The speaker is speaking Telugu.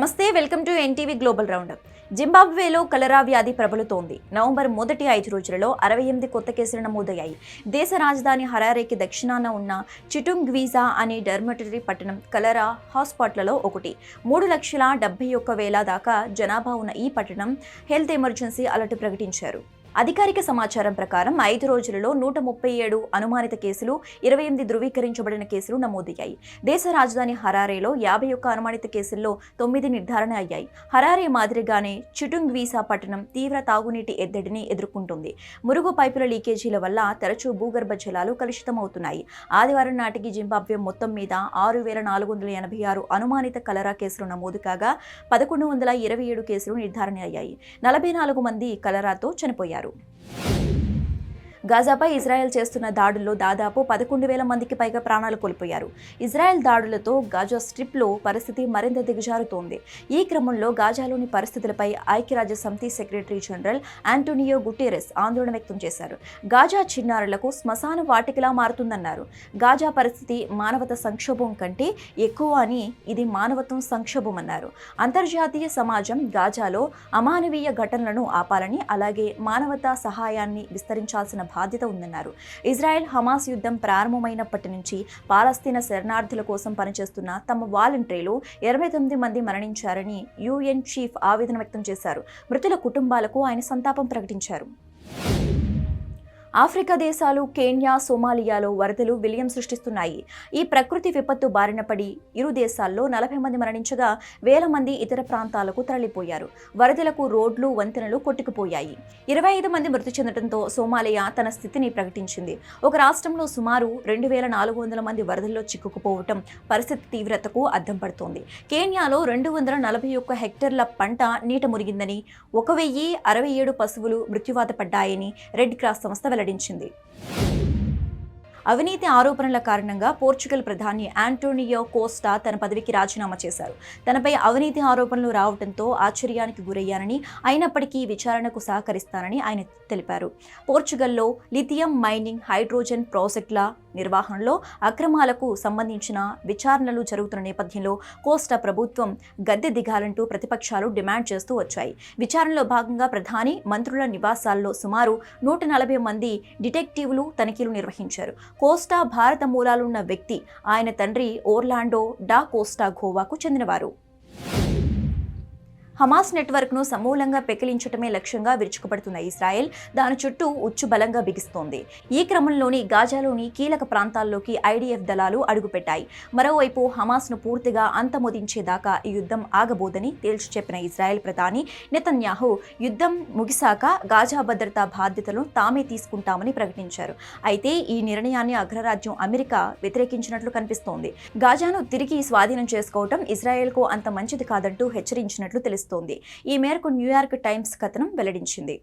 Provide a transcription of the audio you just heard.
నమస్తే, welcome to NTV global roundup. జింబాబ్వేలో కలరా వ్యాధి ప్రబలుతోంది. నవంబర్ మొదటి 5 రోజులలో 68 కొత్త కేసులు నమోదయ్యాయి. దేశ రాజధాని హరారేకి దక్షిణాన ఉన్న చిటుంగ్వీజా అనే డర్మటరీ పట్టణం కలరా హాట్స్పాట్లలో ఒకటి. 3,71,000 దాకా జనాభా ఉన్న ఈ పట్టణం హెల్త్ ఎమర్జెన్సీ అలర్ట్ ప్రకటించారు. అధికారిక సమాచారం ప్రకారం 5 రోజులలో 137 అనుమానిత కేసులు, 28 ధృవీకరించబడిన కేసులు నమోదయ్యాయి. దేశ రాజధాని హరారేలో 51 అనుమానిత కేసుల్లో 9 నిర్ధారణ అయ్యాయి. హరారే మాదిరిగానే చిటుంగ్వీసా పట్టణం తీవ్ర తాగునీటి ఎద్దడిని ఎదుర్కొంటుంది. మురుగు పైపుల లీకేజీల వల్ల తరచూ భూగర్భ జలాలు కలుషితమవుతున్నాయి. ఆదివారం నాటికి జింబాబ్వే మొత్తం మీద 6,486 అనుమానిత కలరా కేసులు నమోదు కాగా 1,127 కేసులు నిర్ధారణ అయ్యాయి. 44 మంది కలరాతో చనిపోయారు. గాజాపై ఇజ్రాయెల్ చేస్తున్న దాడుల్లో దాదాపు 11,000 మందికి పైగా ప్రాణాలు కోల్పోయారు. ఇజ్రాయెల్ దాడులతో గాజా స్ట్రిప్లో పరిస్థితి మరింత దిగజారుతోంది. ఈ క్రమంలో గాజాలోని పరిస్థితులపై ఐక్యరాజ్యసమితి సెక్రటరీ జనరల్ ఆంటోనియో గుటెరెస్ ఆందోళన వ్యక్తం చేశారు. గాజా చిన్నారులకు శ్మశాన వాటికలా మారుతుందన్నారు. గాజా పరిస్థితి మానవతా సంక్షోభం కంటే ఎక్కువ అని, ఇది మానవత్వం సంక్షోభం అన్నారు. అంతర్జాతీయ సమాజం గాజాలో అమానవీయ ఘటనలను ఆపాలని, అలాగే మానవతా సహాయాన్ని విస్తరించాల్సిన బాధ్యత ఉందన్నారు. ఇజ్రాయెల్ హమాస్ యుద్ధం ప్రారంభమైనప్పటి నుంచి పాలస్తీనా శరణార్థుల కోసం పనిచేస్తున్న తమ వాలంటీర్లు 29 మంది మరణించారని యుఎన్ చీఫ్ ఆవేదన వ్యక్తం చేశారు. మృతుల కుటుంబాలకు ఆయన సంతాపం ప్రకటించారు. ఆఫ్రికా దేశాలు కెన్యా, సోమాలియాలో వరదలు విలయం సృష్టిస్తున్నాయి. ఈ ప్రకృతి విపత్తు బారిన పడి ఇరు దేశాల్లో 40 మంది మరణించగా వేల మంది ఇతర ప్రాంతాలకు తరలిపోయారు. వరదలకు రోడ్లు, వంతెనలు కొట్టుకుపోయాయి. 25 మంది మృతి చెందడంతో సోమాలియా తన స్థితిని ప్రకటించింది. ఒక రాష్ట్రంలో సుమారు 2,400 మంది వరదల్లో చిక్కుకుపోవటం పరిస్థితి తీవ్రతకు అద్దం పడుతోంది. కెన్యాలో 241 హెక్టార్ల పంట నీట మునిగిందని, 1,067 పశువులు మృత్యువాత పడ్డాయని రెడ్ క్రాస్ సంస్థ వెల్లడించింది. అవినీతి ఆరోపణల కారణంగా పోర్చుగల్ ప్రధాని ఆంటోనియో కోస్టా తన పదవికి రాజీనామా చేశారు. తనపై అవినీతి ఆరోపణలు రావడంతో ఆశ్చర్యానికి గురయ్యానని, అయినప్పటికీ విచారణకు సహకరిస్తానని ఆయన తెలిపారు. పోర్చుగల్లో లిథియం మైనింగ్, హైడ్రోజన్ ప్రాజెక్టుల నిర్వహణలో అక్రమాలకు సంబంధించిన విచారణలు జరుగుతున్న నేపథ్యంలో కోస్టా ప్రభుత్వం గద్దె దిగాలంటూ ప్రతిపక్షాలు డిమాండ్ చేస్తూ వచ్చాయి. విచారణలో భాగంగా ప్రధాని, మంత్రుల నివాసాల్లో సుమారు 140 మంది డిటెక్టివ్లు తనిఖీలు నిర్వహించారు. కోస్టా భారత మూలాలున్న వ్యక్తి. ఆయన తండ్రి ఓర్లాండో డా కోస్టా గోవాకు చెందినవారు. హమాస్ నెట్వర్క్ను సమూలంగా పెకిలించటమే లక్ష్యంగా విరుచుకుపడుతున్న ఇజ్రాయెల్ దాని చుట్టూ ఉచ్చు బలంగా బిగిస్తోంది. ఈ క్రమంలోని గాజాలోని కీలక ప్రాంతాల్లోకి ఐడిఎఫ్ దళాలు అడుగుపెట్టాయి. మరోవైపు హమాస్ను పూర్తిగా అంతమొదించేదాకా ఈ యుద్ధం ఆగబోదని తేల్చి చెప్పిన ఇజ్రాయెల్ ప్రధాని నెతన్యాహు యుద్ధం ముగిశాక గాజా భద్రతా బాధ్యతలను తామే తీసుకుంటామని ప్రకటించారు. అయితే ఈ నిర్ణయాన్ని అగ్రరాజ్యం అమెరికా వ్యతిరేకించినట్లు కనిపిస్తోంది. గాజాను తిరిగి స్వాధీనం చేసుకోవటం ఇజ్రాయెల్కు అంత మంచిది కాదంటూ హెచ్చరించినట్లు తెలుస్తోంది. ఈ మేరకు న్యూయార్క్ టైమ్స్ కథనం వెల్లడించింది.